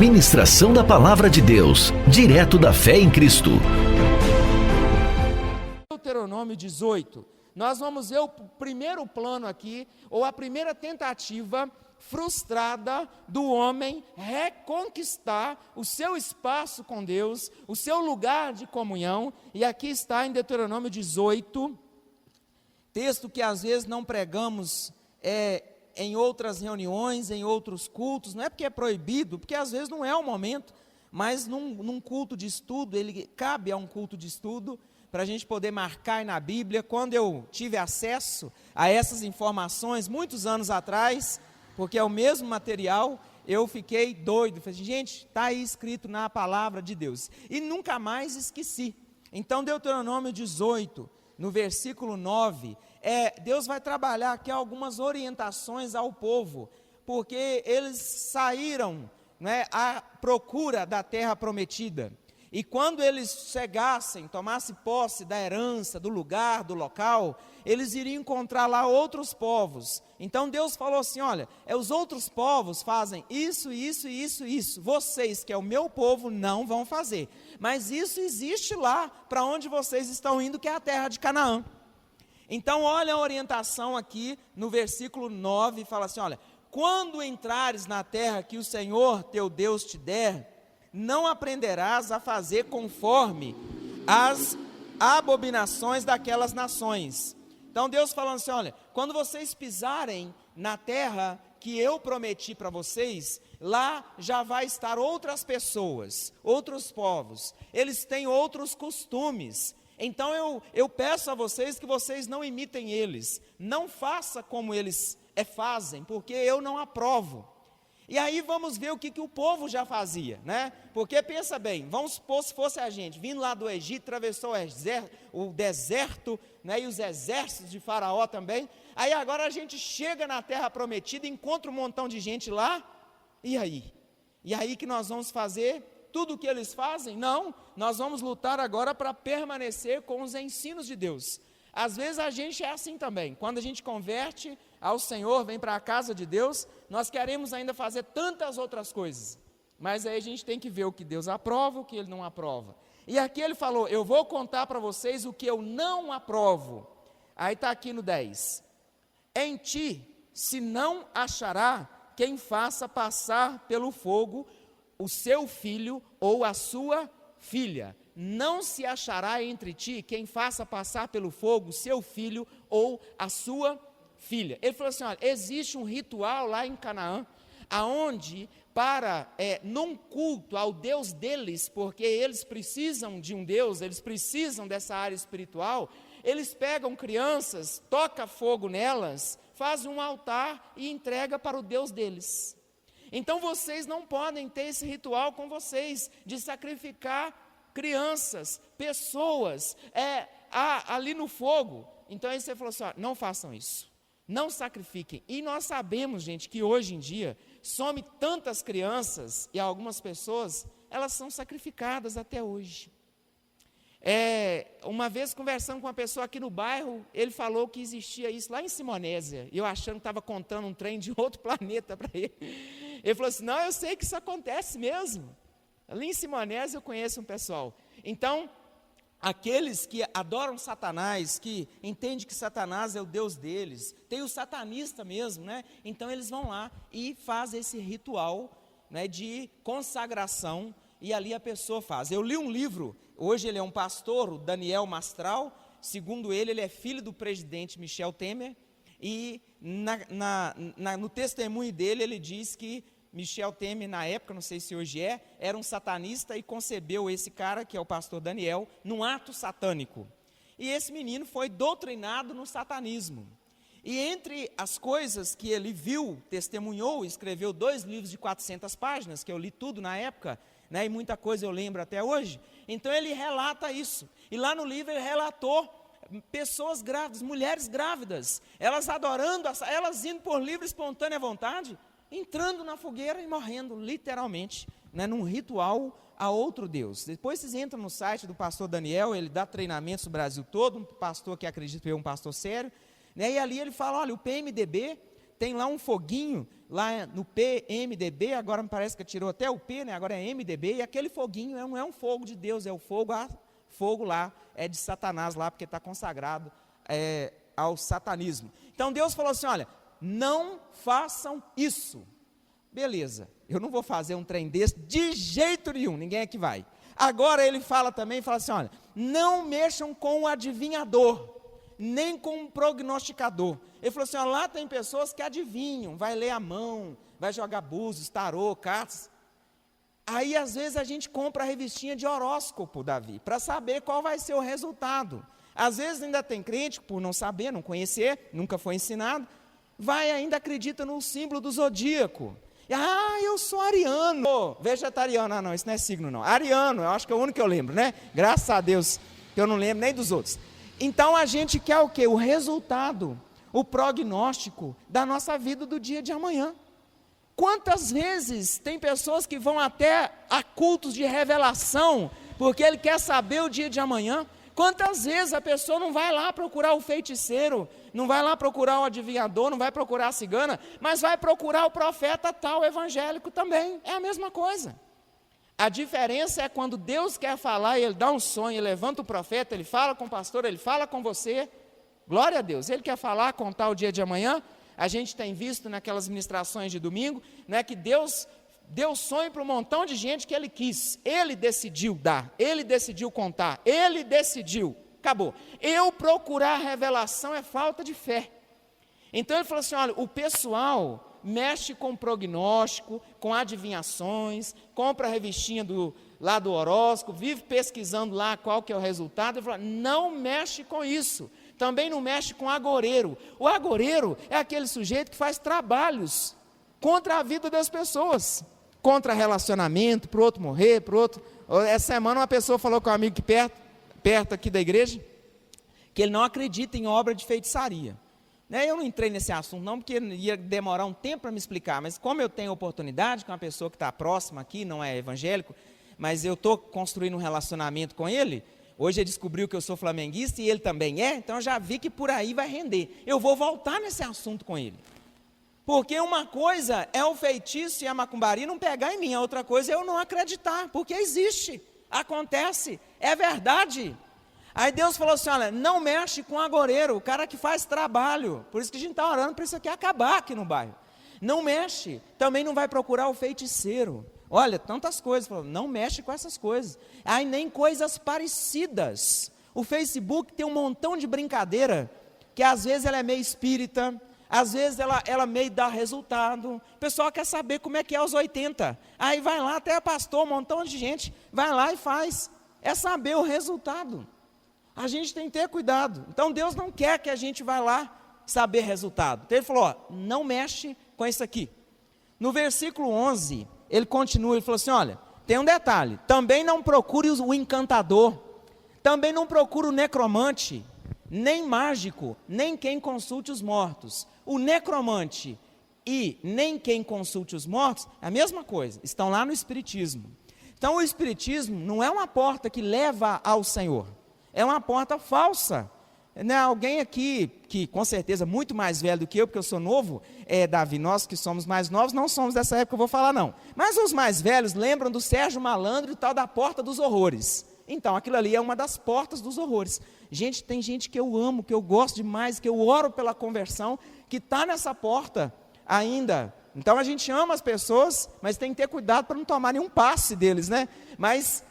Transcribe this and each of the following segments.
Ministração da Palavra de Deus, direto da fé em Cristo. Deuteronômio 18, nós vamos ver o primeiro plano aqui, ou a primeira tentativa frustrada do homem reconquistar o seu espaço com Deus, o seu lugar de comunhão, e aqui está em Deuteronômio 18, texto que às vezes não pregamos em outras reuniões, em outros cultos, não é porque é proibido, porque às vezes não é o momento, mas num culto de estudo, ele cabe a um culto de estudo, para a gente poder marcar na Bíblia. Quando eu tive acesso a essas informações, muitos anos atrás, porque é o mesmo material, eu fiquei doido, falei, gente, está aí escrito na palavra de Deus, e nunca mais esqueci. Então Deuteronômio 18, no versículo 9, Deus vai trabalhar aqui algumas orientações ao povo, porque eles saíram, né, à procura da terra prometida, e quando eles chegassem, tomassem posse da herança, do lugar, do local, eles iriam encontrar lá outros povos. Então Deus falou assim, olha, os outros povos fazem isso, isso, isso, isso, vocês que é o meu povo não vão fazer, mas isso existe lá, para onde vocês estão indo, que é a terra de Canaã. Então olha a orientação aqui no versículo 9, fala assim, olha, quando entrares na terra que o Senhor teu Deus te der, não aprenderás a fazer conforme as abominações daquelas nações. Então Deus falando assim, olha, quando vocês pisarem na terra que eu prometi para vocês, lá já vai estar outras pessoas, outros povos, eles têm outros costumes. Então eu peço a vocês que vocês não imitem eles, não faça como eles fazem, porque eu não aprovo. E aí vamos ver o que o povo já fazia, né? Porque pensa bem, vamos supor se fosse a gente, vindo lá do Egito, atravessou o deserto, né, e os exércitos de Faraó também, aí agora a gente chega na terra prometida, encontra um montão de gente lá, e aí? E aí que nós vamos fazer tudo o que eles fazem? Não, nós vamos lutar agora para permanecer com os ensinos de Deus. Às vezes a gente é assim também, quando a gente converte ao Senhor, vem para a casa de Deus, nós queremos ainda fazer tantas outras coisas, mas aí a gente tem que ver o que Deus aprova, o que Ele não aprova. E aqui Ele falou, eu vou contar para vocês o que eu não aprovo. Aí está aqui no 10, em ti se não achará quem faça passar pelo fogo o seu filho ou a sua filha. Não se achará entre ti quem faça passar pelo fogo o seu filho ou a sua filha. Ele falou assim, olha, existe um ritual lá em Canaã, aonde num culto ao Deus deles, porque eles precisam de um Deus, eles precisam dessa área espiritual, eles pegam crianças, toca fogo nelas, fazem um altar e entrega para o Deus deles. Então vocês não podem ter esse ritual com vocês, de sacrificar crianças, pessoas, ali no fogo. Então aí você falou assim, ó, não façam isso. Não sacrifiquem. E nós sabemos, gente, que hoje em dia, some tantas crianças, e algumas pessoas, elas são sacrificadas até hoje. Uma vez conversando com uma pessoa aqui no bairro, ele falou que existia isso lá em Simonésia, e eu achando que estava contando um trem de outro planeta para ele. Ele falou assim, não, eu sei que isso acontece mesmo. Ali em Simonésia eu conheço um pessoal. Então, aqueles que adoram Satanás, que entendem que Satanás é o Deus deles, tem o satanista mesmo, né? Então eles vão lá e fazem esse ritual, né, de consagração, e ali a pessoa faz. Eu li um livro, hoje ele é um pastor, o Daniel Mastral, segundo ele é filho do presidente Michel Temer, e no testemunho dele ele diz que Michel Temer, na época, não sei se hoje era um satanista e concebeu esse cara, que é o pastor Daniel, num ato satânico. E esse menino foi doutrinado no satanismo. E entre as coisas que ele viu, testemunhou, escreveu 2 livros de 400 páginas, que eu li tudo na época, né, e muita coisa eu lembro até hoje. Então ele relata isso. E lá no livro ele relatou pessoas grávidas, mulheres grávidas, elas adorando, elas indo por livre e espontânea vontade, entrando na fogueira e morrendo, literalmente, né, num ritual a outro Deus. Depois vocês entram no site do pastor Daniel, ele dá treinamentos no Brasil todo, um pastor que acredito eu é um pastor sério, né, e ali ele fala, olha, o PMDB tem lá um foguinho, lá no PMDB, agora me parece que tirou até o P, né? Agora é MDB, e aquele foguinho não é um fogo de Deus, é o fogo lá, é de Satanás lá, porque está consagrado ao satanismo. Então Deus falou assim, olha, não façam isso. Beleza, eu não vou fazer um trem desse de jeito nenhum, ninguém aqui vai. Agora ele fala também, fala assim, olha, não mexam com o adivinhador, nem com o prognosticador. Ele falou assim, olha, lá tem pessoas que adivinham, vai ler a mão, vai jogar búzios, tarô, cartas. Aí às vezes a gente compra a revistinha de horóscopo, Davi, para saber qual vai ser o resultado. Às vezes ainda tem crente, por não saber, não conhecer, nunca foi ensinado, ainda acredita no símbolo do zodíaco. Eu sou ariano, vegetariano, não, isso não é signo não, ariano, eu acho que é o único que eu lembro, né? Graças a Deus, que eu não lembro nem dos outros. Então a gente quer o quê? O resultado, o prognóstico da nossa vida do dia de amanhã. Quantas vezes tem pessoas que vão até a cultos de revelação, porque ele quer saber o dia de amanhã? Quantas vezes a pessoa não vai lá procurar o feiticeiro, não vai lá procurar o adivinhador, não vai procurar a cigana, mas vai procurar o profeta tal evangélico também, é a mesma coisa. A diferença é quando Deus quer falar, Ele dá um sonho, Ele levanta o profeta, Ele fala com o pastor, Ele fala com você, glória a Deus, Ele quer falar, contar o dia de amanhã. A gente tem visto naquelas ministrações de domingo, né, que Deus deu sonho para um montão de gente que Ele quis, Ele decidiu dar, Ele decidiu contar, Ele decidiu, acabou. Eu procurar revelação é falta de fé. Então ele falou assim, olha, o pessoal mexe com prognóstico, com adivinhações, compra a revistinha lá do horóscopo, vive pesquisando lá qual que é o resultado. Ele falou, não mexe com isso. Também não mexe com agoreiro. O agoreiro é aquele sujeito que faz trabalhos contra a vida das pessoas, contra relacionamento, para o outro morrer, para o outro. Essa semana uma pessoa falou com um amigo que perto aqui da igreja, que ele não acredita em obra de feitiçaria. Eu não entrei nesse assunto não, porque ia demorar um tempo para me explicar, mas como eu tenho oportunidade com uma pessoa que está próxima aqui, não é evangélico, mas eu estou construindo um relacionamento com ele, hoje ele descobriu que eu sou flamenguista e ele também é, então eu já vi que por aí vai render. Eu vou voltar nesse assunto com ele. Porque uma coisa é o feitiço e a macumbaria não pegar em mim, a outra coisa é eu não acreditar, porque existe, acontece, é verdade. Aí Deus falou assim, olha, não mexe com o agoreiro, o cara que faz trabalho, por isso que a gente está orando para isso aqui acabar aqui no bairro. Não mexe, também não vai procurar o feiticeiro. Olha, tantas coisas, falou, não mexe com essas coisas. Aí nem coisas parecidas. O Facebook tem um montão de brincadeira, que às vezes ela é meio espírita, às vezes ela meio dá resultado. O pessoal quer saber como é que é aos 80. Aí vai lá, até pastor, um montão de gente, vai lá e faz. É saber o resultado. A gente tem que ter cuidado. Então Deus não quer que a gente vá lá saber resultado. Então ele falou, não mexe com isso aqui. No versículo 11, ele continua, ele falou assim, olha, tem um detalhe, também não procure o encantador, também não procure o necromante, nem mágico, nem quem consulte os mortos. O necromante e nem quem consulte os mortos, é a mesma coisa, estão lá no espiritismo. Então o espiritismo não é uma porta que leva ao Senhor, é uma porta falsa. Alguém aqui, que com certeza é muito mais velho do que eu, porque eu sou novo, Davi, nós que somos mais novos, não somos dessa época, eu vou falar não. Mas os mais velhos lembram do Sérgio Malandro e tal da Porta dos Horrores. Então, aquilo ali é uma das portas dos horrores. Gente, tem gente que eu amo, que eu gosto demais, que eu oro pela conversão, que está nessa porta ainda. Então, a gente ama as pessoas, mas tem que ter cuidado para não tomar nenhum passe deles, né? Mas,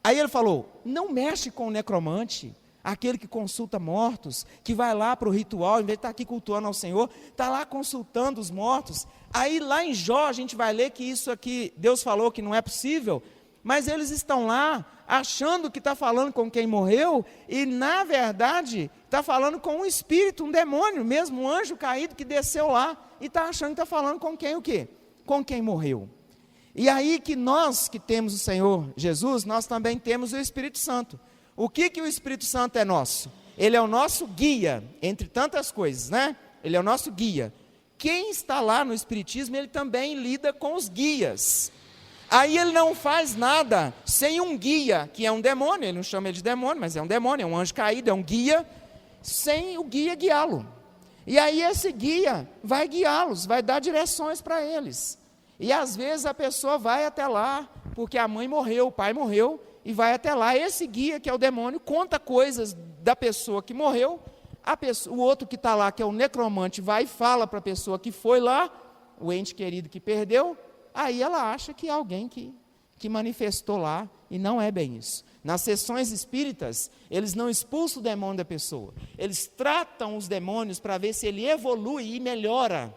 aí ele falou, não mexe com o necromante, aquele que consulta mortos, que vai lá para o ritual, em vez de estar aqui cultuando ao Senhor, está lá consultando os mortos. Aí lá em Jó a gente vai ler que isso aqui, Deus falou que não é possível, mas eles estão lá achando que está falando com quem morreu, e na verdade está falando com um espírito, um demônio, mesmo um anjo caído que desceu lá, e está achando que está falando com quem o quê? Com quem morreu. E aí que nós que temos o Senhor Jesus, nós também temos o Espírito Santo. O que o Espírito Santo é nosso? Ele é o nosso guia, entre tantas coisas, né? Ele é o nosso guia. Quem está lá no Espiritismo, ele também lida com os guias. Aí ele não faz nada sem um guia, que é um demônio, ele não chama ele de demônio, mas é um demônio, é um anjo caído, é um guia, sem o guia guiá-lo. E aí esse guia vai guiá-los, vai dar direções para eles. E às vezes a pessoa vai até lá, porque a mãe morreu, o pai morreu, e vai até lá. Esse guia, que é o demônio, conta coisas da pessoa que morreu. O outro que está lá, que é o necromante, vai e fala para a pessoa que foi lá, o ente querido que perdeu. Aí ela acha que é alguém que manifestou lá, e não é bem isso. Nas sessões espíritas, eles não expulsam o demônio da pessoa, eles tratam os demônios para ver se ele evolui e melhora,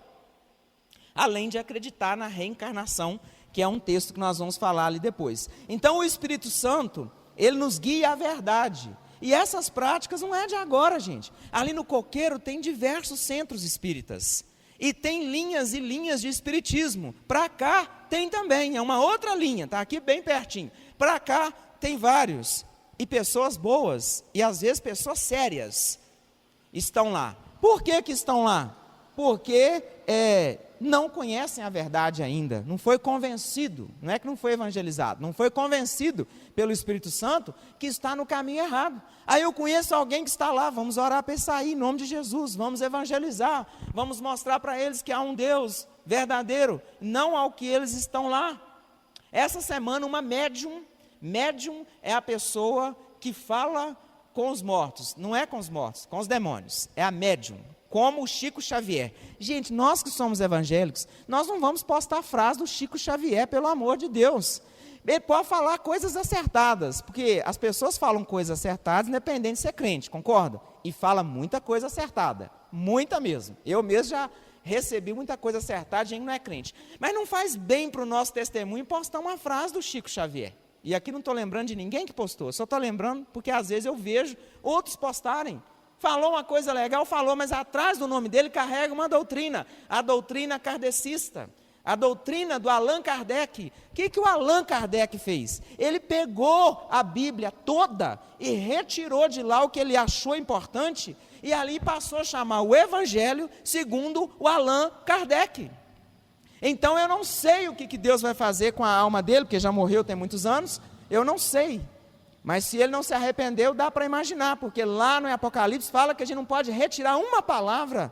além de acreditar na reencarnação, que é um texto que nós vamos falar ali depois. Então o Espírito Santo, ele nos guia à verdade, e essas práticas não é de agora, gente. Ali no Coqueiro tem diversos centros espíritas, e tem linhas e linhas de espiritismo. Para cá tem também, é uma outra linha, está aqui bem pertinho. Para cá tem vários, e pessoas boas, e às vezes pessoas sérias, estão lá. Por que estão lá? Porque não conhecem a verdade ainda, não foi convencido, não é que não foi evangelizado, não foi convencido pelo Espírito Santo que está no caminho errado. Aí eu conheço alguém que está lá, vamos orar para ele sair, em nome de Jesus, vamos evangelizar, vamos mostrar para eles que há um Deus verdadeiro, não ao que eles estão lá. Essa semana uma médium é a pessoa que fala com os mortos, não é com os mortos, com os demônios, é a médium, como o Chico Xavier. Gente, nós que somos evangélicos, nós não vamos postar a frase do Chico Xavier, pelo amor de Deus. Ele pode falar coisas acertadas, porque as pessoas falam coisas acertadas, independente de ser crente, concorda? E fala muita coisa acertada, muita mesmo. Eu mesmo já recebi muita coisa acertada, gente não é crente. Mas não faz bem para o nosso testemunho postar uma frase do Chico Xavier. E aqui não estou lembrando de ninguém que postou, só estou lembrando porque às vezes eu vejo outros postarem. Falou uma coisa legal, falou, mas atrás do nome dele carrega uma doutrina, a doutrina kardecista, a doutrina do Allan Kardec. O que o Allan Kardec fez? Ele pegou a Bíblia toda e retirou de lá o que ele achou importante, e ali passou a chamar o Evangelho segundo o Allan Kardec. Então eu não sei o que Deus vai fazer com a alma dele, porque já morreu tem muitos anos, eu não sei. Mas se ele não se arrependeu, dá para imaginar, porque lá no Apocalipse fala que a gente não pode retirar uma palavra.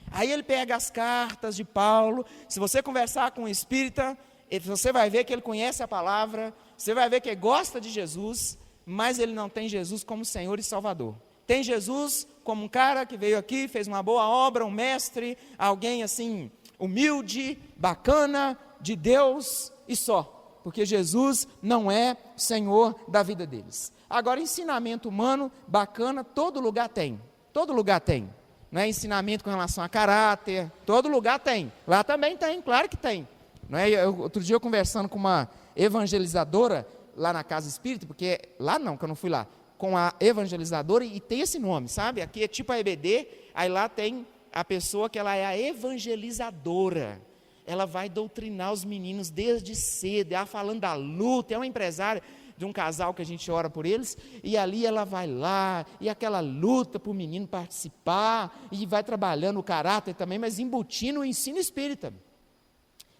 Aí ele pega as cartas de Paulo, se você conversar com um espírita, você vai ver que ele conhece a palavra, você vai ver que ele gosta de Jesus, mas ele não tem Jesus como Senhor e Salvador. Tem Jesus como um cara que veio aqui, fez uma boa obra, um mestre, alguém assim, humilde, bacana, de Deus e só. Porque Jesus não é Senhor da vida deles. Agora, ensinamento humano, bacana, todo lugar tem. Todo lugar tem. Não é ensinamento com relação a caráter, todo lugar tem. Lá também tem, claro que tem. Não é? Outro dia eu conversando com uma evangelizadora, lá na Casa Espírita, porque lá não, que eu não fui lá, com a evangelizadora, e tem esse nome, sabe? Aqui é tipo a EBD, aí lá tem a pessoa que ela é a evangelizadora. Ela vai doutrinar os meninos desde cedo, ela falando da luta, é uma empresária de um casal que a gente ora por eles, e ali ela vai lá, e aquela luta para o menino participar, e vai trabalhando o caráter também, mas embutindo o ensino espírita.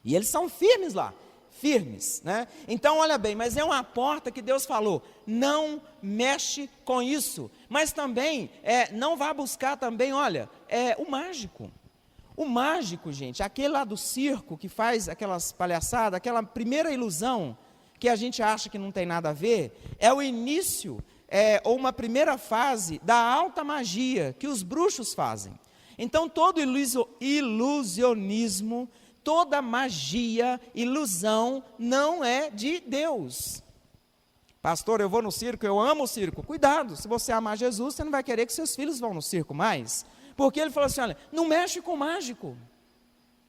E eles são firmes lá, firmes, né? Então olha bem, mas é uma porta que Deus falou, não mexe com isso, mas também, não vá buscar também, olha, o mágico. O mágico, gente, aquele lá do circo que faz aquelas palhaçadas, aquela primeira ilusão que a gente acha que não tem nada a ver, é o início, ou uma primeira fase da alta magia que os bruxos fazem. Então todo ilusionismo, toda magia, ilusão, não é de Deus. Pastor, eu vou no circo, eu amo o circo. Cuidado, se você amar Jesus, você não vai querer que seus filhos vão no circo mais. Porque ele falou assim, olha, não mexe com o mágico,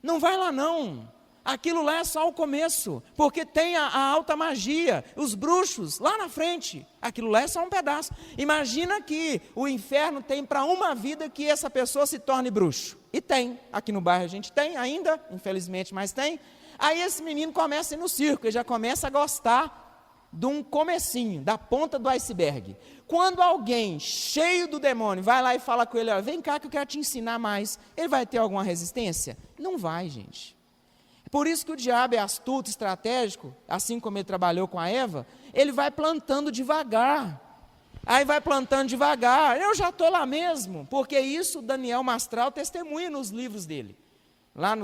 não vai lá não, aquilo lá é só o começo, porque tem a alta magia, os bruxos lá na frente, aquilo lá é só um pedaço. Imagina que o inferno tem para uma vida que essa pessoa se torne bruxo, e tem, aqui no bairro a gente tem ainda, infelizmente, mas tem. Aí esse menino começa a ir no circo, ele já começa a gostar de um comecinho, da ponta do iceberg. Quando alguém cheio do demônio vai lá e fala com ele, olha, vem cá que eu quero te ensinar mais, ele vai ter alguma resistência? Não vai, gente. Por isso que o diabo é astuto, estratégico, assim como ele trabalhou com a Eva, ele vai plantando devagar. Aí vai plantando devagar, eu já estou lá mesmo, porque isso Daniel Mastral testemunha nos livros dele, lá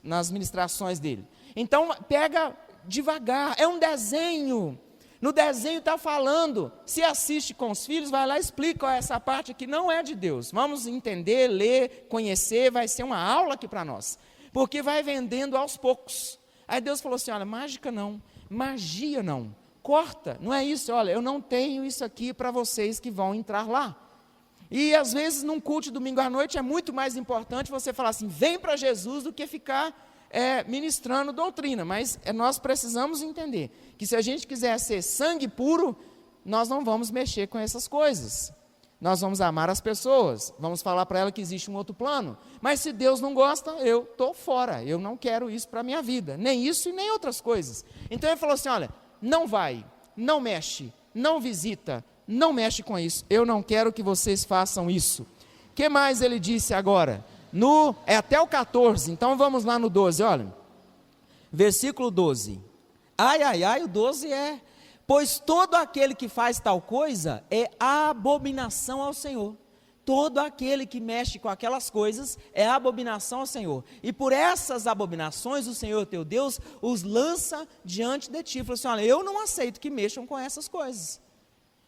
nas ministrações dele. Então pega devagar, é um desenho. No desenho está falando, se assiste com os filhos, vai lá e explica, ó, essa parte aqui não é de Deus. Vamos entender, ler, conhecer, vai ser uma aula aqui para nós. Porque vai vendendo aos poucos. Aí Deus falou assim, olha, mágica não, magia não, corta, não é isso, olha, eu não tenho isso aqui para vocês que vão entrar lá. E às vezes num culto de domingo à noite é muito mais importante você falar assim, vem para Jesus, do que ficar ministrando doutrina, mas nós precisamos entender que se a gente quiser ser sangue puro, nós não vamos mexer com essas coisas, nós vamos amar as pessoas, vamos falar para ela que existe um outro plano, mas se Deus não gosta, eu estou fora, eu não quero isso para a minha vida, nem isso e nem outras coisas. Então ele falou assim, olha, não vai, não mexe, não visita, não mexe com isso, eu não quero que vocês façam isso. O que mais ele disse agora? Até o 14, então vamos lá no 12, olha, versículo 12, o 12 pois todo aquele que faz tal coisa é abominação ao Senhor, todo aquele que mexe com aquelas coisas é abominação ao Senhor, e por essas abominações o Senhor teu Deus os lança diante de ti. Falou assim, olha, eu não aceito que mexam com essas coisas,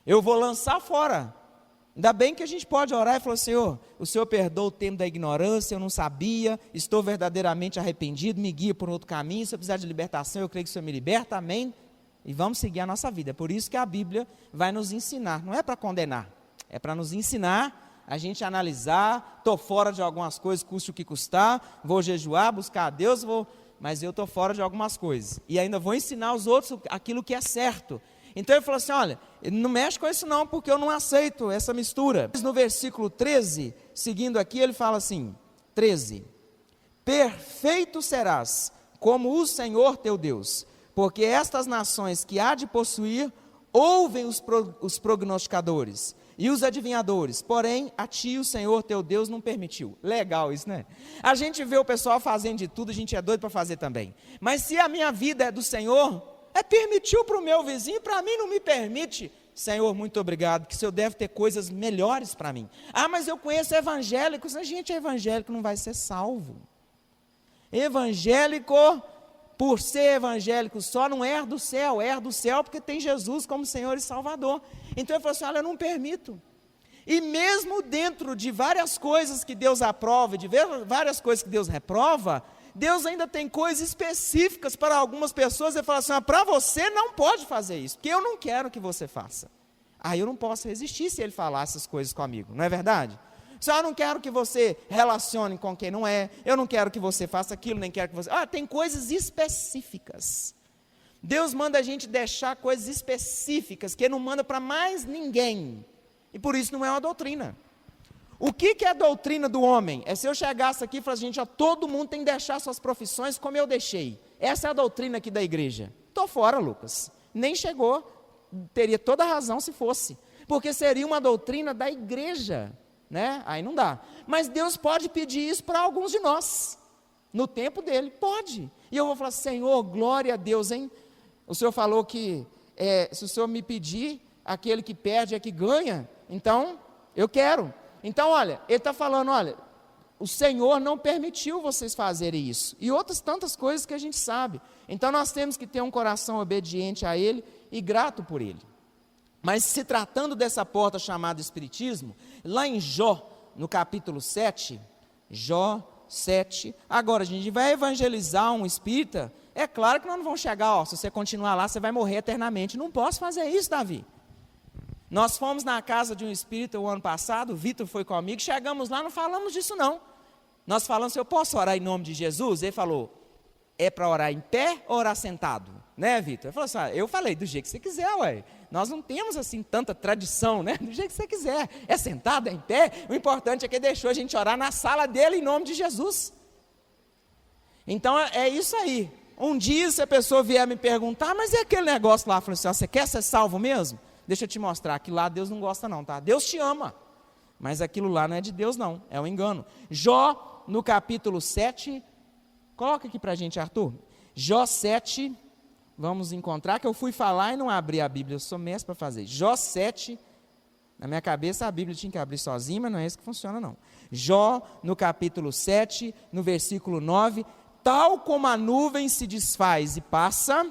eu vou lançar fora. Ainda bem que a gente pode orar e falar, Senhor, o Senhor perdoa o tempo da ignorância, eu não sabia, estou verdadeiramente arrependido, me guia por outro caminho, se eu precisar de libertação, eu creio que o Senhor me liberta, amém? E vamos seguir a nossa vida. É por isso que a Bíblia vai nos ensinar, não é para condenar, é para nos ensinar, a gente analisar, estou fora de algumas coisas, custe o que custar, vou jejuar, buscar a Deus, mas eu estou fora de algumas coisas, e ainda vou ensinar os outros aquilo que é certo. Então ele falou assim, olha, não mexe com isso não, porque eu não aceito essa mistura. No versículo 13, seguindo aqui, ele fala assim, 13, perfeito serás, como o Senhor teu Deus, porque estas nações que há de possuir, ouvem os prognosticadores e os adivinhadores, porém a ti o Senhor teu Deus não permitiu. Legal isso, né? A gente vê o pessoal fazendo de tudo, a gente é doido para fazer também, mas se a minha vida é do Senhor, permitiu para o meu vizinho, para mim não me permite. Senhor, muito obrigado, que o Senhor deve ter coisas melhores para mim. Mas eu conheço evangélicos. A gente é evangélico, não vai ser salvo. Evangélico, por ser evangélico só, não herda do céu porque tem Jesus como Senhor e Salvador. Então ele falou assim, olha, eu não permito. E mesmo dentro de várias coisas que Deus aprova, de várias coisas que Deus reprova, Deus ainda tem coisas específicas para algumas pessoas. Ele fala assim, para você não pode fazer isso, porque eu não quero que você faça. Eu não posso resistir se ele falar essas coisas comigo, não é verdade? Eu não quero que você relacione com quem não é, eu não quero que você faça aquilo, nem quero que você... tem coisas específicas. Deus manda a gente deixar coisas específicas, que Ele não manda para mais ninguém, e por isso não é uma doutrina. O que é a doutrina do homem? Se eu chegasse aqui e falasse, gente, todo mundo tem que deixar suas profissões como eu deixei. Essa é a doutrina aqui da igreja. Estou fora, Lucas. Nem chegou, teria toda a razão se fosse. Porque seria uma doutrina da igreja, né? Aí não dá. Mas Deus pode pedir isso para alguns de nós. No tempo dele, pode. E eu vou falar, Senhor, glória a Deus, hein? O Senhor falou que se o Senhor me pedir, aquele que perde é que ganha. Então, eu quero. Então, olha, ele está falando, olha, o Senhor não permitiu vocês fazerem isso. E outras tantas coisas que a gente sabe. Então, nós temos que ter um coração obediente a Ele e grato por Ele. Mas se tratando dessa porta chamada Espiritismo, lá em Jó, no capítulo 7, Jó 7, agora a gente vai evangelizar um espírita, é claro que nós não vamos chegar, se você continuar lá, você vai morrer eternamente. Não posso fazer isso, Davi. Nós fomos na casa de um espírita o ano passado, o Vitor foi comigo, chegamos lá, não falamos disso não. Nós falamos, eu posso orar em nome de Jesus? Ele falou, é para orar em pé ou orar sentado? Né, Vitor? Ele falou assim, eu falei, do jeito que você quiser, ué. Nós não temos assim tanta tradição, né? Do jeito que você quiser. É sentado, é em pé? O importante é que ele deixou a gente orar na sala dele em nome de Jesus. Então é isso aí. Um dia se a pessoa vier me perguntar, mas e aquele negócio lá? Eu falei assim, você quer ser salvo mesmo? Deixa eu te mostrar, que lá Deus não gosta não, tá? Deus te ama, mas aquilo lá não é de Deus não, é um engano. Jó, no capítulo 7, coloca aqui para a gente, Arthur. Jó 7, vamos encontrar, que eu fui falar e não abri a Bíblia, eu sou mestre para fazer. Jó 7, na minha cabeça a Bíblia tinha que abrir sozinha, mas não é isso que funciona não. Jó, no capítulo 7, no versículo 9, tal como a nuvem se desfaz e passa,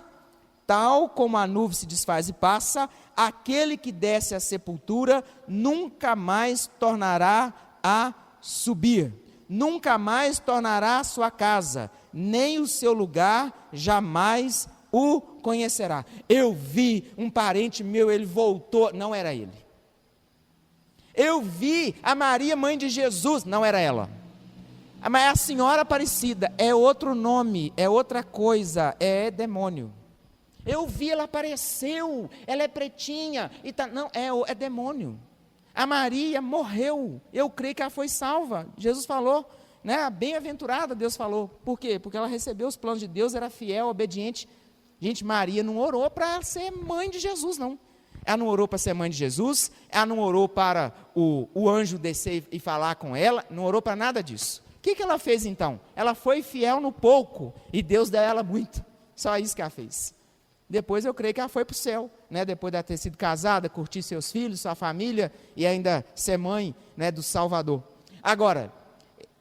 tal como a nuvem se desfaz e passa, aquele que desce à sepultura nunca mais tornará a subir, nunca mais tornará a sua casa, nem o seu lugar jamais o conhecerá. Eu vi um parente meu, ele voltou, não era ele. Eu vi a Maria, mãe de Jesus, não era ela. Mas a senhora Aparecida é outro nome, é outra coisa, é demônio. Eu vi, ela apareceu, ela é pretinha, e tá, não, é demônio. A Maria morreu, eu creio que ela foi salva. Jesus falou, né, bem-aventurada, Deus falou. Por quê? Porque ela recebeu os planos de Deus, era fiel, obediente. Gente, Maria não orou para ser mãe de Jesus, não. Ela não orou para ser mãe de Jesus, ela não orou para o anjo descer e falar com ela, não orou para nada disso. O que ela fez então? Ela foi fiel no pouco, e Deus deu a ela muito. Só isso que ela fez. Depois eu creio que ela foi para o céu, né? Depois de ela ter sido casada, curtir seus filhos, sua família, e ainda ser mãe, né, do Salvador. Agora,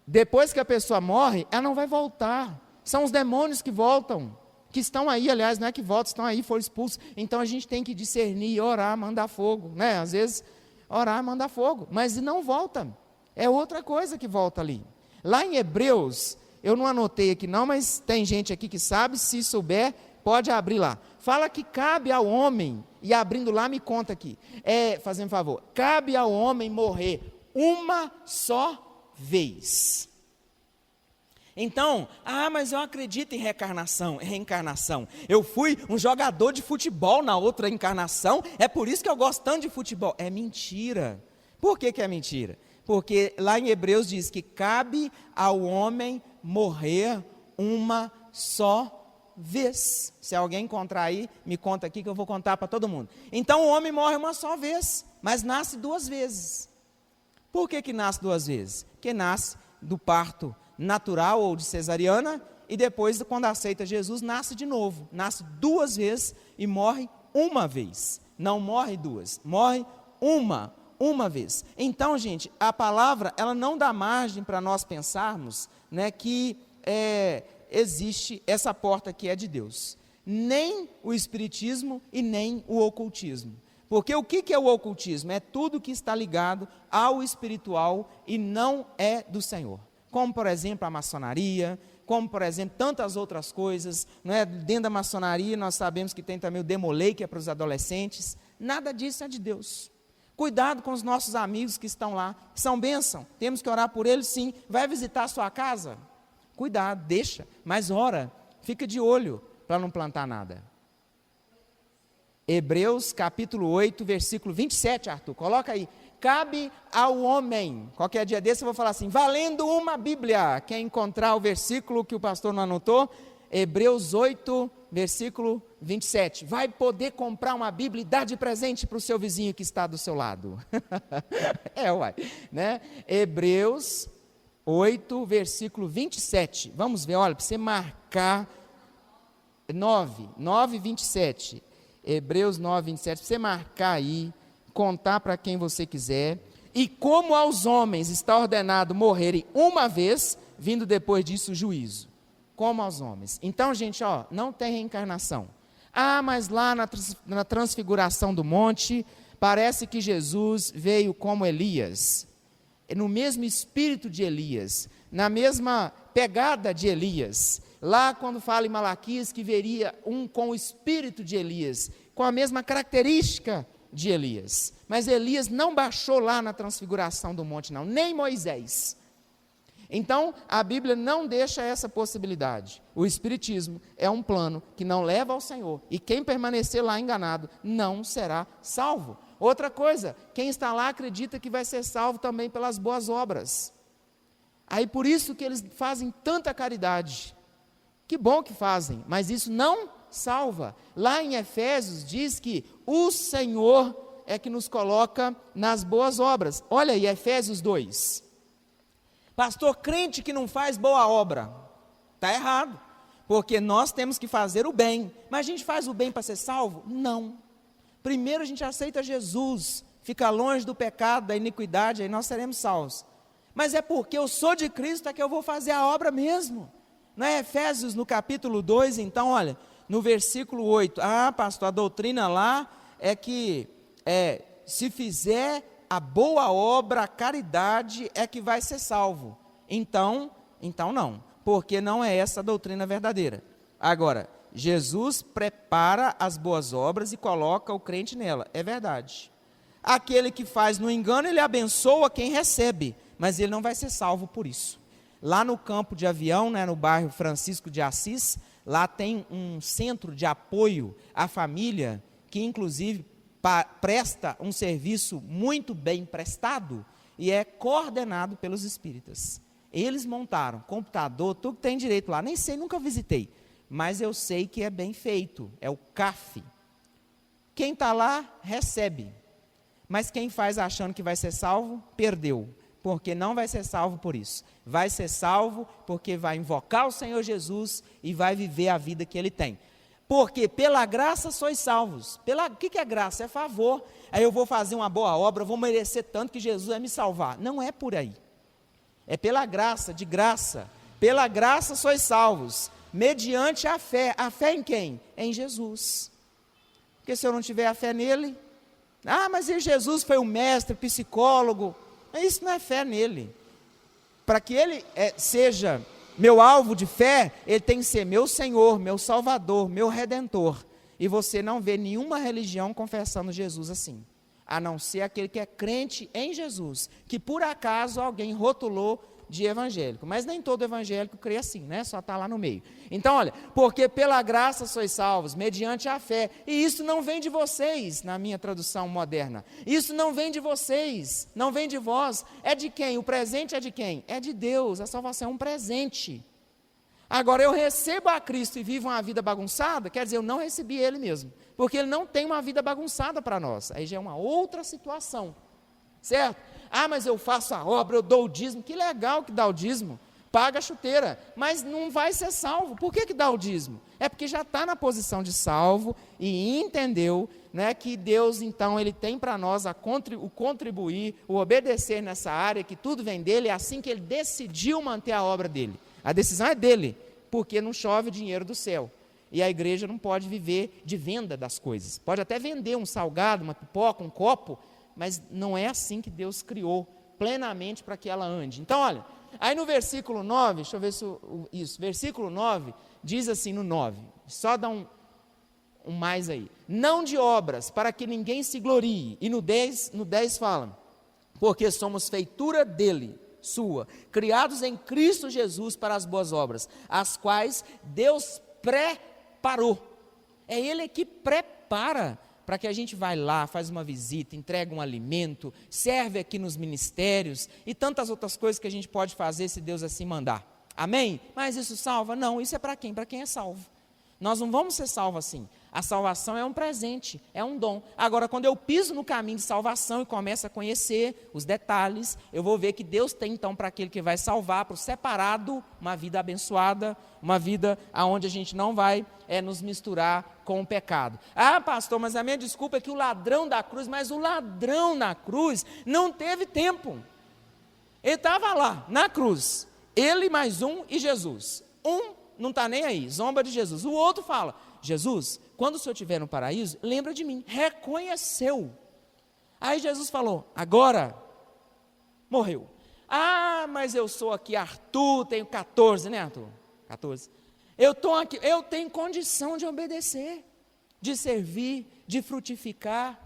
depois que a pessoa morre, ela não vai voltar. São os demônios que voltam, que estão aí, aliás, não é que voltam, estão aí, foram expulsos. Então a gente tem que discernir, orar, mandar fogo, né? Às vezes, orar, mandar fogo, mas não volta. É outra coisa que volta ali. Lá em Hebreus, eu não anotei aqui não, mas tem gente aqui que sabe, se souber, pode abrir lá. Fala que cabe ao homem, e abrindo lá me conta aqui, fazendo um favor, cabe ao homem morrer uma só vez. Então, mas eu acredito em reencarnação. Eu fui um jogador de futebol na outra encarnação, é por isso que eu gosto tanto de futebol. É mentira. Por que é mentira? Porque lá em Hebreus diz que cabe ao homem morrer uma só vez. Se alguém encontrar aí, me conta aqui que eu vou contar para todo mundo. Então o homem morre uma só vez, mas nasce duas vezes. Por que nasce duas vezes? Porque nasce do parto natural ou de cesariana, e depois, quando aceita Jesus, nasce de novo. Nasce duas vezes e morre uma vez. Não morre duas, morre uma vez. Então, gente, a palavra, ela não dá margem para nós pensarmos, né, que existe essa porta que é de Deus. Nem o espiritismo e nem o ocultismo. Porque o que é o ocultismo? É tudo que está ligado ao espiritual e não é do Senhor. Como, por exemplo, a maçonaria, como, por exemplo, tantas outras coisas. Não é? Dentro da maçonaria, nós sabemos que tem também o Demolei, que é para os adolescentes. Nada disso é de Deus. Cuidado com os nossos amigos que estão lá, que são bênção. Temos que orar por eles, sim. Vai visitar a sua casa? Cuidado, deixa, mas ora, fica de olho para não plantar nada. Hebreus capítulo 8, versículo 27, Arthur, coloca aí. Cabe ao homem, qualquer dia desse eu vou falar assim, valendo uma Bíblia. Quem encontrar o versículo que o pastor não anotou, Hebreus 8, versículo 27. Vai poder comprar uma Bíblia e dar de presente para o seu vizinho que está do seu lado. Né? Hebreus 8, versículo 27. Vamos ver, olha, para você marcar 9, 27. Hebreus 9, 27. Para você marcar aí, contar para quem você quiser. E como aos homens está ordenado morrerem uma vez, vindo depois disso o juízo. Como aos homens. Então, gente, não tem reencarnação. Mas lá na transfiguração do monte, parece que Jesus veio como Elias. No mesmo espírito de Elias, na mesma pegada de Elias. Lá quando fala em Malaquias que veria um com o espírito de Elias, com a mesma característica de Elias. Mas Elias não baixou lá na transfiguração do monte, não, nem Moisés. Então, a Bíblia não deixa essa possibilidade. O espiritismo é um plano que não leva ao Senhor, e quem permanecer lá enganado não será salvo. Outra coisa, quem está lá acredita que vai ser salvo também pelas boas obras. Aí por isso que eles fazem tanta caridade. Que bom que fazem, mas isso não salva. Lá em Efésios diz que o Senhor é que nos coloca nas boas obras. Olha aí, Efésios 2. Pastor, crente que não faz boa obra, está errado. porque nós temos que fazer o bem. Mas a gente faz o bem para ser salvo? Não. Primeiro a gente aceita Jesus, fica longe do pecado, da iniquidade, aí nós seremos salvos. Mas é porque eu sou de Cristo é que eu vou fazer a obra mesmo. Não é Efésios, no capítulo 2, então, olha, no versículo 8, pastor, a doutrina lá é que se fizer a boa obra, a caridade, é que vai ser salvo. Então não, porque não é essa a doutrina verdadeira. Agora, Jesus prepara as boas obras e coloca o crente nela, é verdade. Aquele que faz no engano, ele abençoa quem recebe, mas ele não vai ser salvo por isso. Lá no campo de avião, no bairro Francisco de Assis, lá tem um centro de apoio à família, que inclusive presta um serviço muito bem prestado e é coordenado pelos espíritas. Eles montaram computador, tudo que tem direito lá, nem sei, nunca visitei, mas eu sei que é bem feito, é o CAF. Quem está lá, recebe, mas quem faz achando que vai ser salvo, perdeu, porque não vai ser salvo por isso, vai ser salvo porque vai invocar o Senhor Jesus e vai viver a vida que Ele tem. Porque pela graça sois salvos. O que é graça? É favor. Aí eu vou fazer uma boa obra, vou merecer tanto que Jesus vai me salvar. Não é por aí. É pela graça, de graça. Pela graça sois salvos, mediante a fé. A fé em quem? Em Jesus. Porque se eu não tiver a fé nele, mas Jesus foi o mestre, psicólogo. Isso não é fé nele. Para que ele seja meu alvo de fé, ele tem que ser meu Senhor, meu Salvador, meu Redentor. E você não vê nenhuma religião confessando Jesus assim, a não ser aquele que é crente em Jesus, que por acaso alguém rotulou de evangélico, mas nem todo evangélico crê assim, só está lá no meio. Então olha, porque pela graça sois salvos, mediante a fé, e isso não vem de vocês, na minha tradução moderna, isso não vem de vocês, não vem de vós, é de quem? O presente é de quem? É de Deus, a salvação é um presente. Agora eu recebo a Cristo e vivo uma vida bagunçada, quer dizer, eu não recebi Ele mesmo, porque Ele não tem uma vida bagunçada para nós, aí já é uma outra situação, certo? Mas eu faço a obra, eu dou o dízimo, que legal que dá o dízimo, paga a chuteira, mas não vai ser salvo. Por que dá o dízimo? É porque já está na posição de salvo e entendeu, que Deus então Ele tem para nós o contribuir, o obedecer nessa área, que tudo vem dEle, é assim que Ele decidiu manter a obra dEle. A decisão é dEle, porque não chove dinheiro do céu. E a igreja não pode viver de venda das coisas. Pode até vender um salgado, uma pipoca, um copo, mas não é assim que Deus criou plenamente para que ela ande. Então, olha, aí no versículo 9, deixa eu ver se isso, versículo 9, diz assim no 9, só dá um mais aí, não de obras, para que ninguém se glorie, e no 10 fala, porque somos feitura dele, sua, criados em Cristo Jesus para as boas obras, as quais Deus preparou, é Ele que prepara, para que a gente vai lá, faz uma visita, entrega um alimento, serve aqui nos ministérios e tantas outras coisas que a gente pode fazer se Deus assim mandar. Amém? Mas isso salva? Não, isso é para quem? Para quem é salvo. Nós não vamos ser salvos assim. A salvação é um presente, é um dom. Agora, quando eu piso no caminho de salvação e começo a conhecer os detalhes, eu vou ver que Deus tem então para aquele que vai salvar, para o separado, uma vida abençoada, uma vida onde a gente não vai nos misturar com o pecado. Pastor, mas a minha desculpa é que o ladrão da cruz, mas o ladrão na cruz não teve tempo. Ele estava lá, na cruz, ele mais um e Jesus. Um não está nem aí, zomba de Jesus. O outro fala, Jesus, quando o Senhor estiver no paraíso, lembra de mim, reconheceu. Aí Jesus falou, agora, morreu. Mas eu sou aqui Arthur, tenho 14, né Arthur? 14. Eu estou aqui, eu tenho condição de obedecer, de servir, de frutificar.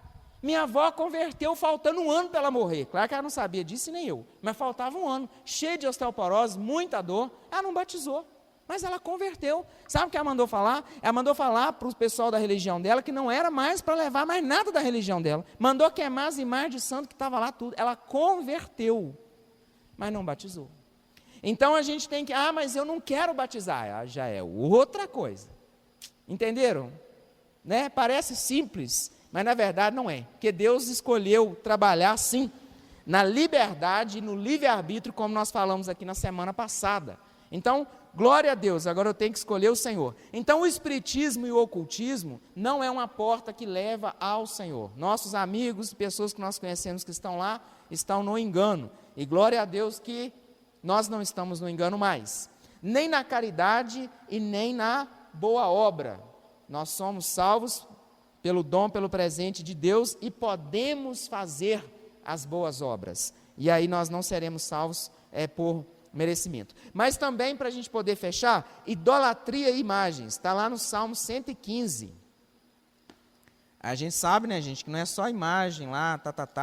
Minha avó converteu faltando um ano para ela morrer. Claro que ela não sabia disso, nem eu, mas faltava um ano, cheia de osteoporose, muita dor, ela não batizou. Mas ela converteu. Sabe o que ela mandou falar? Ela mandou falar para o pessoal da religião dela que não era mais para levar mais nada da religião dela. Mandou queimar as imagens de santo que estava lá tudo. Ela converteu, mas não batizou. Então a gente tem que, mas eu não quero batizar. Já é outra coisa. Entenderam? Parece simples, mas na verdade não é. Porque Deus escolheu trabalhar assim, na liberdade e no livre-arbítrio, como nós falamos aqui na semana passada. Então, glória a Deus, agora eu tenho que escolher o Senhor. Então o espiritismo e o ocultismo não é uma porta que leva ao Senhor. Nossos amigos, pessoas que nós conhecemos que estão lá, estão no engano. E glória a Deus que nós não estamos no engano mais. Nem na caridade e nem na boa obra. Nós somos salvos pelo dom, pelo presente de Deus e podemos fazer as boas obras. E aí nós não seremos salvos por merecimento. Mas também, para a gente poder fechar, idolatria e imagens. Está lá no Salmo 115. A gente sabe, né, gente, que não é só imagem lá,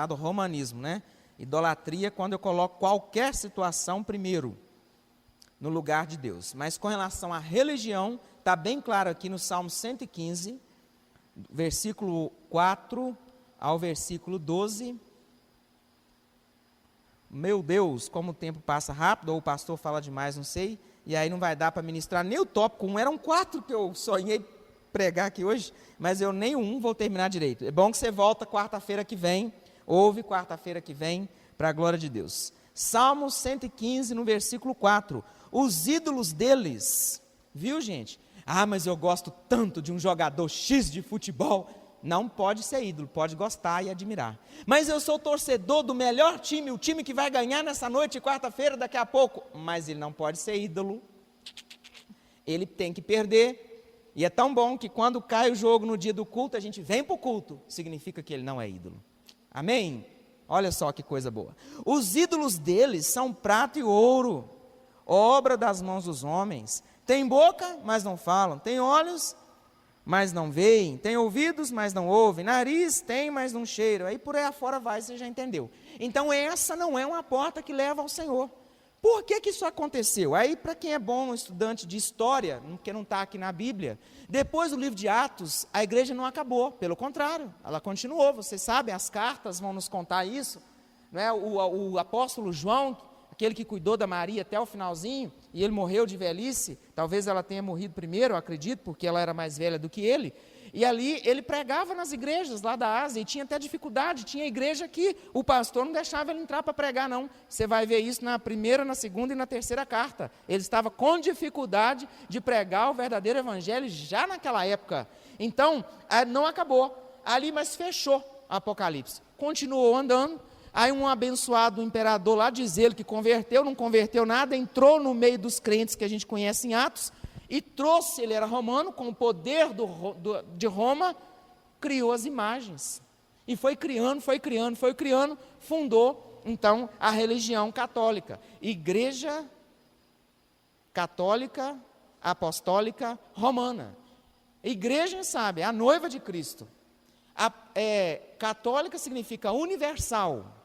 do romanismo, né? Idolatria é quando eu coloco qualquer situação primeiro, no lugar de Deus. Mas com relação à religião, está bem claro aqui no Salmo 115, versículo 4 ao versículo 12. Meu Deus, como o tempo passa rápido, ou o pastor fala demais, não sei, e aí não vai dar para ministrar nem o tópico 1, eram 4 que eu sonhei pregar aqui hoje, mas eu nem um vou terminar direito. É bom que você volta quarta-feira que vem, ouve quarta-feira que vem, para a glória de Deus. Salmo 115, no versículo 4, os ídolos deles, viu, gente? Ah, mas eu gosto tanto de um jogador X de futebol. Não pode ser ídolo, pode gostar e admirar. Mas eu sou torcedor do melhor time, o time que vai ganhar nessa noite, quarta-feira, daqui a pouco. Mas ele não pode ser ídolo. Ele tem que perder. E é tão bom que quando cai o jogo no dia do culto, a gente vem para o culto. Significa que ele não é ídolo. Amém? Olha só que coisa boa. Os ídolos deles são prata e ouro, obra das mãos dos homens. Tem boca, mas não falam. Tem olhos, mas não veem, tem ouvidos, mas não ouvem, nariz tem, mas não cheiram, aí por aí afora vai, você já entendeu. Então essa não é uma porta que leva ao Senhor. Por que isso aconteceu? Aí para quem é bom estudante de história, que não está aqui na Bíblia, depois do livro de Atos, a igreja não acabou, pelo contrário, ela continuou, vocês sabem, as cartas vão nos contar isso, não é? O apóstolo João, aquele que cuidou da Maria até o finalzinho, e ele morreu de velhice, talvez ela tenha morrido primeiro, eu acredito, porque ela era mais velha do que ele, e ali ele pregava nas igrejas lá da Ásia, e tinha até dificuldade, tinha igreja que o pastor não deixava ele entrar para pregar não, você vai ver isso na primeira, na segunda e na terceira carta, ele estava com dificuldade de pregar o verdadeiro evangelho já naquela época, então não acabou ali, mas fechou Apocalipse, continuou andando. Aí um abençoado imperador lá, diz ele que converteu, não converteu nada, entrou no meio dos crentes que a gente conhece em Atos, e trouxe, ele era romano, com o poder de Roma, criou as imagens. E foi criando, fundou, então, a religião católica. Igreja Católica Apostólica Romana. Igreja, sabe, a noiva de Cristo. Católica significa universal.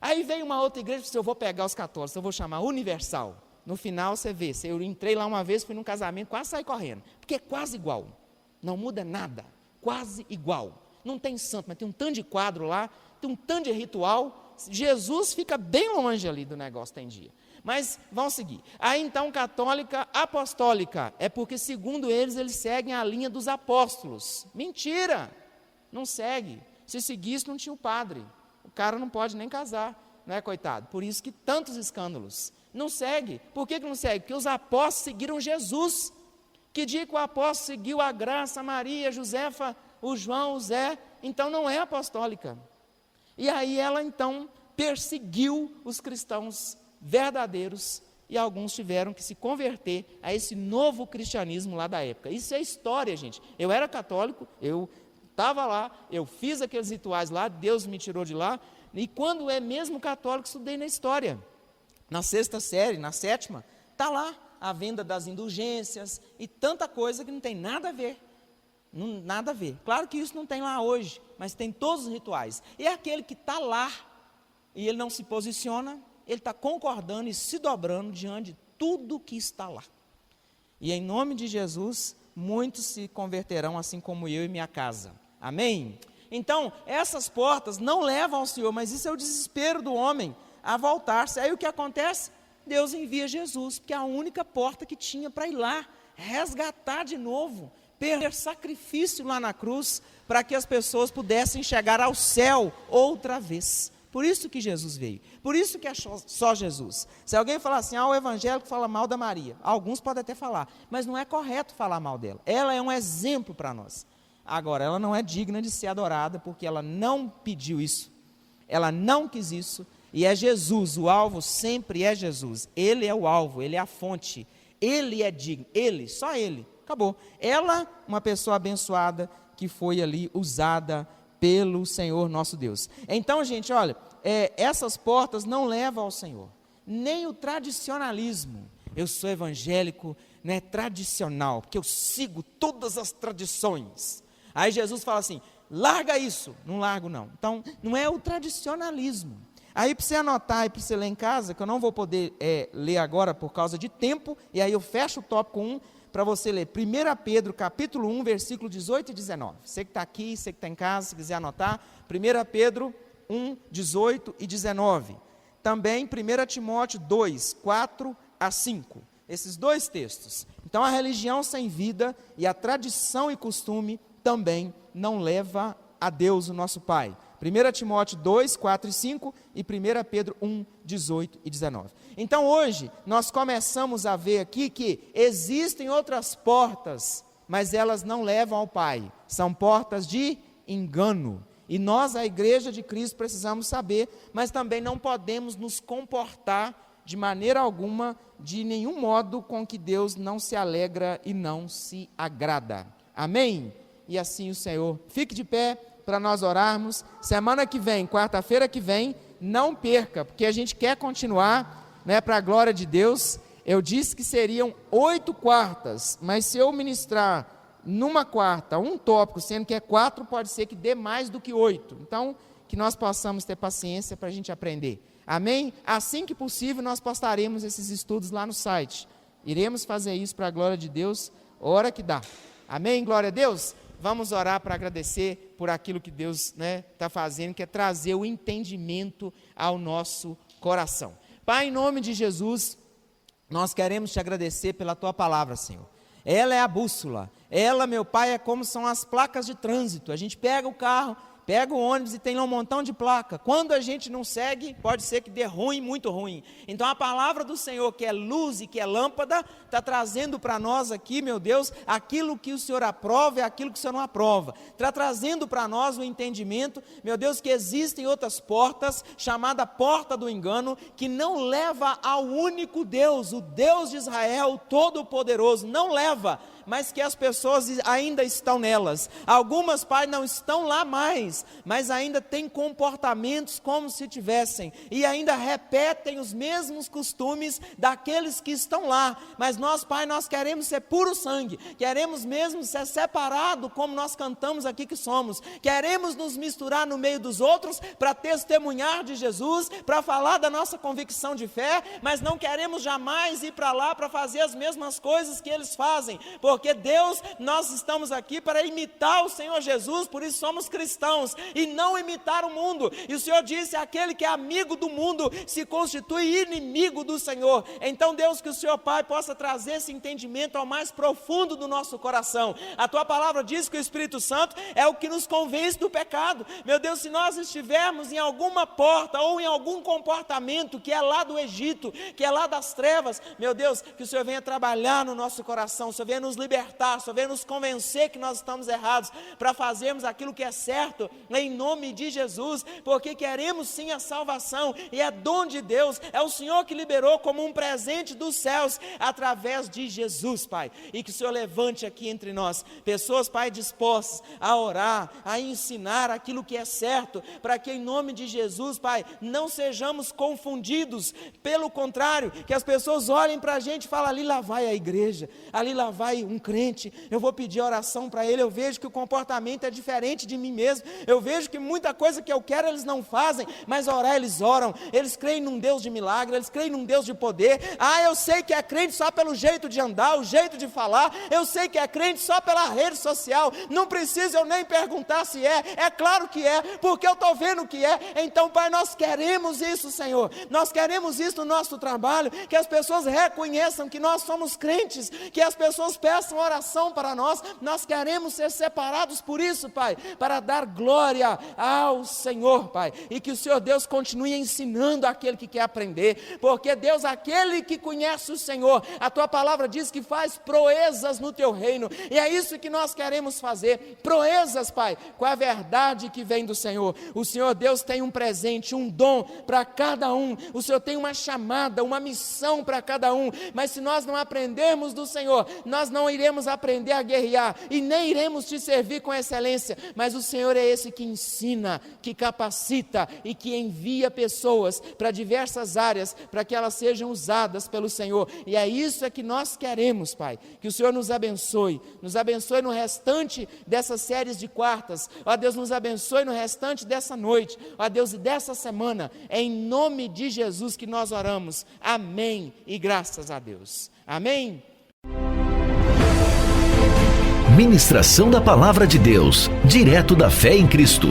Aí veio uma outra igreja e disse, eu vou pegar os católicos, eu vou chamar universal. No final você vê, eu entrei lá uma vez, fui num casamento, quase saí correndo, porque é quase igual, não muda nada, quase igual. Não tem santo, mas tem um tanto de quadro lá, tem um tanto de ritual, Jesus fica bem longe ali do negócio, tem dia. Mas vamos seguir. Aí então católica apostólica, é porque segundo eles seguem a linha dos apóstolos. Mentira! Não segue. Se seguisse, não tinha o padre. O cara não pode nem casar, não é, coitado? Por isso que tantos escândalos. Não segue. Por que não segue? Porque os apóstolos seguiram Jesus. Que dia que o apóstolo seguiu a Graça, a Maria, a Josefa, o João, o Zé, então não é apostólica. E aí ela então perseguiu os cristãos verdadeiros e alguns tiveram que se converter a esse novo cristianismo lá da época. Isso é história, gente. Eu era católico, eu estava lá, eu fiz aqueles rituais lá, Deus me tirou de lá, e quando é mesmo católico, estudei na história. Na 6ª série, na 7ª, está lá a venda das indulgências e tanta coisa que não tem nada a ver. Nada a ver. Claro que isso não tem lá hoje, mas tem todos os rituais. E é aquele que está lá e ele não se posiciona, ele está concordando e se dobrando diante de tudo que está lá. E em nome de Jesus, muitos se converterão assim como eu e minha casa. Amém? Então, essas portas não levam ao Senhor, mas isso é o desespero do homem a voltar-se. Aí o que acontece? Deus envia Jesus, porque é a única porta que tinha para ir lá, resgatar de novo, perder sacrifício lá na cruz, para que as pessoas pudessem chegar ao céu outra vez. Por isso que Jesus veio. Por isso que é só Jesus. Se alguém falar assim, o evangélico fala mal da Maria. Alguns podem até falar, mas não é correto falar mal dela. Ela é um exemplo para nós. Agora, ela não é digna de ser adorada, porque ela não pediu isso. Ela não quis isso. E é Jesus, o alvo sempre é Jesus. Ele é o alvo, ele é a fonte. Ele é digno, ele, só ele. Acabou. Ela, uma pessoa abençoada, que foi ali usada pelo Senhor nosso Deus. Então, gente, olha, essas portas não levam ao Senhor. Nem o tradicionalismo. Eu sou evangélico, né, tradicional, porque eu sigo todas as tradições. Aí Jesus fala assim, larga isso. Não largo não. Então, não é o tradicionalismo. Aí para você anotar e para você ler em casa, que eu não vou poder ler agora por causa de tempo, e aí eu fecho o tópico 1 para você ler 1 Pedro capítulo 1, versículo 18 e 19. Você que está aqui, você que está em casa, se quiser anotar, 1 Pedro 1, 18 e 19. Também 1 Timóteo 2, 4 a 5. Esses dois textos. Então a religião sem vida e a tradição e costume também não leva a Deus, o nosso Pai. 1 Timóteo 2, 4 e 5 e 1 Pedro 1, 18 e 19. Então hoje nós começamos a ver aqui que existem outras portas, mas elas não levam ao Pai. São portas de engano. E nós, a igreja de Cristo, precisamos saber, mas também não podemos nos comportar de maneira alguma, de nenhum modo com que Deus não se alegra e não se agrada. Amém? E assim o Senhor, fique de pé para nós orarmos. Semana que vem, quarta-feira que vem, não perca, porque a gente quer continuar, né, para a glória de Deus. Eu disse que seriam 8 quartas, mas se eu ministrar numa quarta um tópico, sendo que é 4, pode ser que dê mais do que 8. Então, que nós possamos ter paciência para a gente aprender. Amém? Assim que possível, nós postaremos esses estudos lá no site. Iremos fazer isso para a glória de Deus, hora que dá. Amém? Glória a Deus? Vamos orar para agradecer por aquilo que Deus está fazendo, que é trazer o entendimento ao nosso coração. Pai, em nome de Jesus, nós queremos te agradecer pela tua palavra, Senhor. Ela é a bússola. Ela, meu Pai, é como são as placas de trânsito. A gente pega o carro, pega o ônibus e tem lá um montão de placa. Quando a gente não segue, pode ser que dê ruim, muito ruim. Então a palavra do Senhor, que é luz e que é lâmpada, está trazendo para nós aqui, meu Deus, aquilo que o Senhor aprova e aquilo que o Senhor não aprova. Está trazendo para nós o entendimento, meu Deus, que existem outras portas, chamada porta do engano, que não leva ao único Deus, o Deus de Israel, Todo-Poderoso, não leva, mas que as pessoas ainda estão nelas. Algumas, Pai, não estão lá mais, mas ainda têm comportamentos como se tivessem, e ainda repetem os mesmos costumes daqueles que estão lá. Mas nós, Pai, nós queremos ser puro sangue, queremos mesmo ser separado, como nós cantamos aqui que somos, queremos nos misturar no meio dos outros, para testemunhar de Jesus, para falar da nossa convicção de fé, mas não queremos jamais ir para lá para fazer as mesmas coisas que eles fazem, porque Deus, nós estamos aqui para imitar o Senhor Jesus, por isso somos cristãos, e não imitar o mundo. E o Senhor disse, aquele que é amigo do mundo, se constitui inimigo do Senhor. Então Deus, que o Senhor Pai possa trazer esse entendimento ao mais profundo do nosso coração. A tua palavra diz que o Espírito Santo é o que nos convence do pecado. Meu Deus, se nós estivermos em alguma porta, ou em algum comportamento que é lá do Egito, que é lá das trevas, meu Deus, que o Senhor venha trabalhar no nosso coração, o Senhor venha nos libertar, só vem nos convencer que nós estamos errados, para fazermos aquilo que é certo, em nome de Jesus, porque queremos sim a salvação, e é dom de Deus, é o Senhor que liberou como um presente dos céus, através de Jesus, Pai, e que o Senhor levante aqui entre nós, pessoas, Pai, dispostas a orar, a ensinar aquilo que é certo, para que em nome de Jesus, Pai, não sejamos confundidos, pelo contrário, que as pessoas olhem para a gente e falem, ali lá vai a igreja, ali lá vai um crente, eu vou pedir oração para ele, eu vejo que o comportamento é diferente de mim mesmo, eu vejo que muita coisa que eu quero eles não fazem, mas orar eles oram, eles creem num Deus de milagre, eles creem num Deus de poder. Eu sei que é crente só pelo jeito de andar, o jeito de falar, eu sei que é crente só pela rede social, não precisa eu nem perguntar se é claro que é, porque eu estou vendo que é. Então, Pai, nós queremos isso, Senhor, nós queremos isso no nosso trabalho, que as pessoas reconheçam que nós somos crentes, que as pessoas peçam essa uma oração para nós queremos ser separados por isso, Pai, para dar glória ao Senhor, Pai, e que o Senhor Deus continue ensinando aquele que quer aprender, porque Deus, aquele que conhece o Senhor, a Tua palavra diz que faz proezas no Teu reino, e é isso que nós queremos fazer, proezas, Pai, com a verdade que vem do Senhor. O Senhor Deus tem um presente, um dom para cada um, o Senhor tem uma chamada, uma missão para cada um, mas se nós não aprendermos do Senhor, nós não iremos aprender a guerrear, e nem iremos Te servir com excelência, mas o Senhor é esse que ensina, que capacita, e que envia pessoas para diversas áreas, para que elas sejam usadas pelo Senhor, e é isso que nós queremos, Pai, que o Senhor nos abençoe no restante dessas séries de quartas, ó Deus, nos abençoe no restante dessa noite, ó Deus, e dessa semana, é em nome de Jesus que nós oramos, amém, e graças a Deus, amém. Ministração da Palavra de Deus, direto da Fé em Cristo.